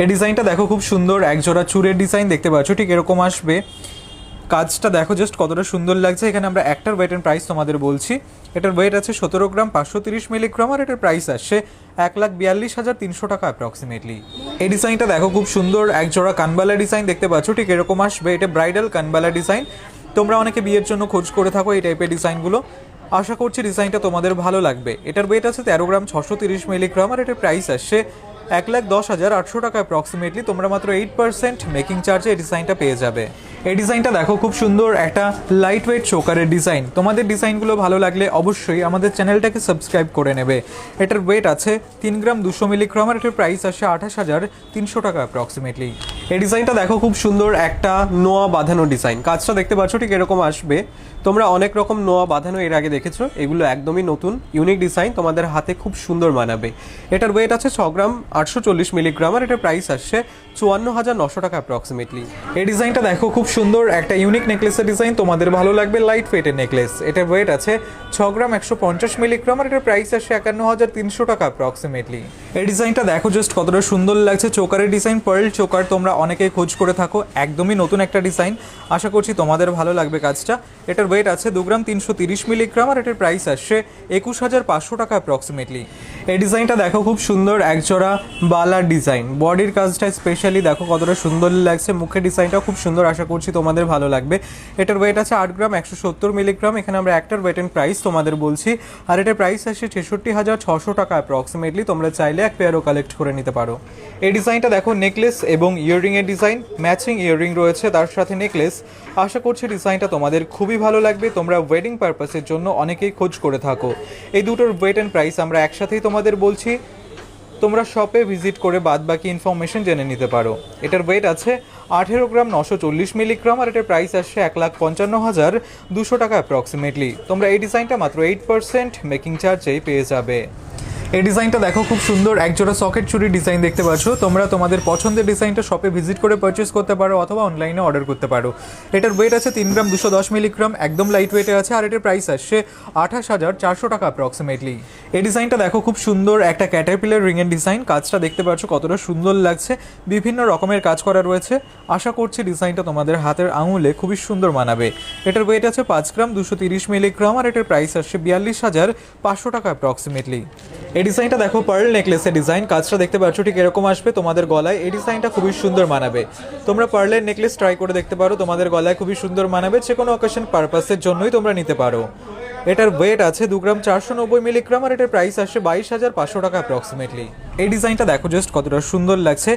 এই ডিজাইনটা দেখো খুব সুন্দর, একজোড়া চুড়ের ডিজাইন দেখতে পাচ্ছ, ঠিক এরকম আসবে। কাজটা দেখো জাস্ট কতটা সুন্দর লাগছে। এখানে আমরা একটার ওয়েট এন্ড প্রাইস তোমাদের বলছি। এটার ওয়েট আছে 17 গ্রাম 530 মিলিগ্রাম, আর এটার প্রাইস আসছে 1,42,300 টাকা অ্যাপ্রক্সিমেটলি। এই ডিজাইনটা দেখো খুব সুন্দর, একজোড়া কানবালা ডিজাইন দেখতে পাচ্ছ, ঠিক এরকম আসবে। এটা ব্রাইডাল কানবালা ডিজাইন। তোমরা অনেকে বিয়ের জন্য খোঁজ করে থাকো এই টাইপের ডিজাইনগুলো। আশা করছি ডিজাইনটা তোমাদের ভালো লাগবে। এটার ওয়েট আছে 13 গ্রাম 630 মিলিগ্রাম, আর এটার প্রাইস আসছে 1,10,800 টাকা অ্যাপ্রক্সিমেটলি। তোমরা মাত্র 8% মেকিং চার্জে এই ডিজাইনটা পেয়ে যাবে। এই ডিজাইনটা দেখো খুব সুন্দর, একটা লাইট ওয়েট চোকারের ডিজাইন। তোমাদের ডিজাইনগুলো ভালো লাগলে অবশ্যই আমাদের চ্যানেলটাকে সাবস্ক্রাইব করে নেবে। এটার ওয়েট আছে 3 গ্রাম 200 মিলিগ্রাম, আর এটার প্রাইস আসে 28,300 টাকা অ্যাপ্রক্সিমেটলি। এই ডিজাইনটা দেখো খুব সুন্দর, একটা নোয়া বাঁধানো ডিজাইন। কাজটা দেখতে পাচ্ছ ঠিক এরকম আসবে। তোমরা অনেক রকম নোয়া বাঁধানো এর আগে দেখেছো, এগুলো একদমই নতুন ইউনিক ডিজাইন, তোমাদের হাতে খুব সুন্দর মানাবে। এটার ওয়েট আছে 6 গ্রাম 840 মিলিগ্রাম, আর এটার প্রাইস আসছে 54,900 টাকা অ্যাপ্রক্সিমেটলি। এই ডিজাইনটা দেখো খুব সুন্দর, একটা ইউনিক নেকলেসের ডিজাইন, তোমাদের ভালো লাগবে। লাইট ওয়েটের নেকলেস। এটার ওয়েট আছে 6 গ্রাম 150 মিলিগ্রাম, আর এটার প্রাইস আসছে 51,300 টাকা অ্যাপ্রক্সিমেটলি। এই ডিজাইনটা দেখো জাস্ট কতটা সুন্দর লাগছে। চোকারের ডিজাইন, পার্ল চোকার, তোমরা অনেকেই খোঁজ করে থাকো, একদমই নতুন একটা ডিজাইন। আশা করছি তোমাদের ভালো লাগবে কাজটা। এটার ওয়েট আছে 2 গ্রাম 330 মিলিগ্রাম, আর এটার প্রাইস আসছে 21,500 টাকা অ্যাপ্রক্সিমেটলি। এই ডিজাইনটা দেখো খুব সুন্দর, একজোড়া বালার ডিজাইন। বডির কাজটা স্পেশালি দেখো কতটা সুন্দর লাগছে। মুখের ডিজাইনটাও খুব সুন্দর, আশা করছি তোমাদের ভালো লাগবে। এটার ওয়েট আছে 8 গ্রাম 170 মিলিগ্রাম। এখানে আমরা একটার ওয়েট এন্ড প্রাইস তোমাদের বলছি, আর এটার প্রাইস আসছে 66,600 টাকা অ্যাপ্রক্সিমেটলি। তোমরা চাইলে এক পেয়ারও কালেক্ট করে নিতে পারো। এই ডিজাইনটা দেখো নেকলেস এবং ইয়াররিং এর ডিজাইন, ম্যাচিং ইয়াররিং রয়েছে তার সাথে নেকলেস। আশা করছি ডিজাইনটা তোমাদের খুবই ভালো লাগবে। তোমরা ওয়েডিং পারপাসের জন্য অনেকেই খোঁজ করে থাকো। এই দুটোর ওয়েট এন্ড প্রাইস আমরা একসাথেই তোমাদের বলছি। তোমরা শপে ভিজিট করে বাদ বাকি ইনফরমেশন জেনে নিতে পারো। এটার ওয়েট আছে 18 গ্রাম 940 মিলিগ্রাম, আর এটার প্রাইস আসছে 1,55,200 টাকা অ্যাপ্রক্সিমেটলি। তোমরা এই ডিজাইনটা মাত্র 8% মেকিং চার্জেই পেয়ে যাবে। এই ডিজাইনটা দেখো খুব সুন্দর, একজোড়া সকেট চুরি ডিজাইন দেখতে পাচ্ছ। তোমরা তোমাদের পছন্দের ডিজাইনটা শপে ভিজিট করে পারচেস করতে পারো অথবা অনলাইনে অর্ডার করতে পারো। এটার ওয়েট আছে 3 গ্রাম 210 মিলিগ্রাম, একদম লাইট ওয়েটে আছে, আর এটার প্রাইস আসছে 28,400 টাকা অ্যাপ্রক্সিমেটলি। এই ডিজাইনটা দেখো খুব সুন্দর, একটা ক্যাটারপিলার রিংয়ের ডিজাইন। কাজটা দেখতে পাচ্ছ কতটা সুন্দর লাগছে, বিভিন্ন রকমের কাজ করা রয়েছে। আশা করছি ডিজাইনটা তোমাদের হাতের আঙুলে খুবই সুন্দর মানাবে। এটার ওয়েট আছে 5 গ্রাম 230 মিলিগ্রাম, আর এটার প্রাইস আসছে 42,500 টাকা অ্যাপ্রক্সিমেটলি। এই ডিজাইনটা দেখো পার্ল নেকলেসের ডিজাইন। কাজটা দেখতে পাচ্ছ ঠিক এরকম আসবে তোমাদের গলায়। এই ডিজাইনটা খুবই সুন্দর মানাবে। তোমরা পার্লের নেকলেস ট্রাই করে দেখতে পারো, তোমাদের গলায় খুবই সুন্দর মানাবে। যে কোনো অকেশন পারপাসের জন্যই তোমরা নিতে পারো। এটার ওয়েট আছে 2 গ্রাম 490 মিলিগ্রাম, আর এটার প্রাইস আসছে 22,500 টাকা অ্যাপ্রক্সিমেটলি। এই ডিজাইনটা দেখো জাস্ট কতটা সুন্দর লাগছে।